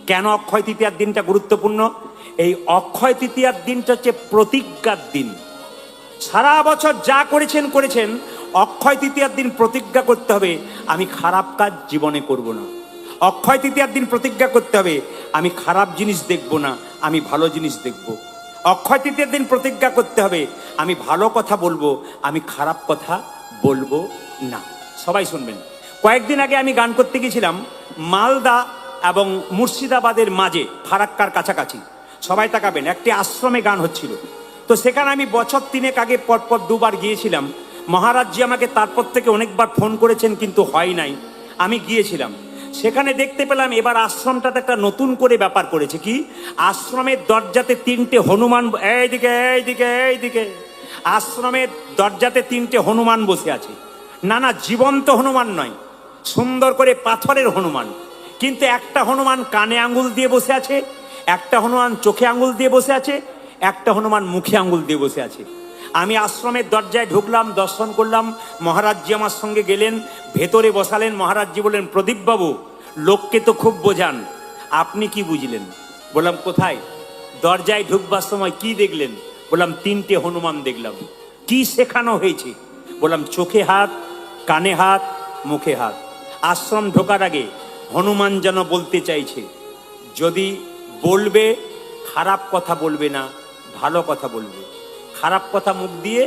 কেন অক্ষয় তৃতীয়ার দিনটা গুরুত্বপূর্ণ? এই অক্ষয় তৃতীয়ার দিনটা হচ্ছে প্রতিজ্ঞার দিন। সারা বছর যা করেছেন করেছেন, অক্ষয় তৃতীয়ার দিন প্রতিজ্ঞা করতে হবে আমি খারাপ কাজ জীবনে করব না। অক্ষয় তৃতীয়ার দিন প্রতিজ্ঞা করতে হবে আমি খারাপ জিনিস দেখব না, আমি ভালো জিনিস দেখব। অক্ষয় তৃতীয়ার দিন প্রতিজ্ঞা করতে হবে আমি ভালো কথা বলবো, আমি খারাপ কথা বলবো না। সবাই শুনবেন। কয়েকদিন আগে আমি গান করতে গেছিলাম মালদা এবং মুর্শিদাবাদের মাঝে, ফারাক্কার কাছাকাছি। সবাই তাকাবেন, একটি আশ্রমে গান হচ্ছিল। তো সেখানে আমি বছর 3 আগে পরপর 2 বার গিয়েছিলাম। মহারাজজি আমাকে তারপর থেকে অনেকবার ফোন করেছেন, কিন্তু হয় নাই। আমি গিয়েছিলাম, সেখানে দেখতে পেলাম এবার আশ্রমটাতে একটা নতুন করে ব্যাপার করেছে। কি? আশ্রমের দরজাতে 3টে হনুমান, এইদিকে এইদিকে এইদিকে, আশ্রমের দরজাতে 3টে হনুমান বসে আছে। না না, জীবন্ত হনুমান নয়, সুন্দর করে পাথরের হনুমান। কিন্তু একটা হনুমান কানে আঙ্গুল দিয়ে বসে আছে, একটা হনুমান চোখে আঙ্গুল দিয়ে বসে আছে, একটা হনুমান মুখে আঙ্গুল দিয়ে বসে আছে। আমি আশ্রমের দরজায় ঢুকলাম, দর্শন করলাম। মহারাজজি আমার সঙ্গে গেলেন, ভেতরে বসালেন। মহারাজজি বললেন, প্রদীপ বাবু, লোককে তো খুব বোঝান, আপনি কি বুঝলেন? বললাম, কোথায়? দরজায় ঢুকবার সময় কি দেখলেন? বললাম, 3টে হনুমান দেখলাম। কি শেখানো হয়েছে? বললাম, চোখে হাত, কানে হাত, মুখে হাত। আশ্রম ঢোকার আগে হনুমান যেন বলতে চাইছে, যদি বলবে খারাপ কথা বলবে না, ভালো কথা বলবে। খারাপ কথা মুখ দিয়ে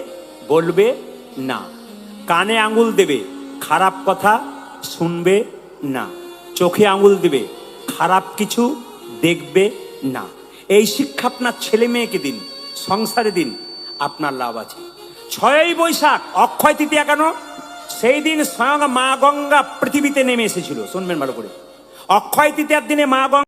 বলবে না। কানে আঙ্গুল দেবে, খারাপ কথা শুনবে না। চোখে আঙ্গুল দেবে, খারাপ কিছু দেখবে না। এই শিক্ষা আপনার ছেলে মেয়েকে দিন, সংসারে দিন, আপনার লাভ আছে। 6ই বৈশাখ অক্ষয় তৃতীয়া কেন? সেই দিন স্বয়ং মা গঙ্গা পৃথিবীতে নেমে এসেছিল। শুনবেন ভালো করে, অক্ষয় তৃতীয়ার দিনে মা গঙ্গা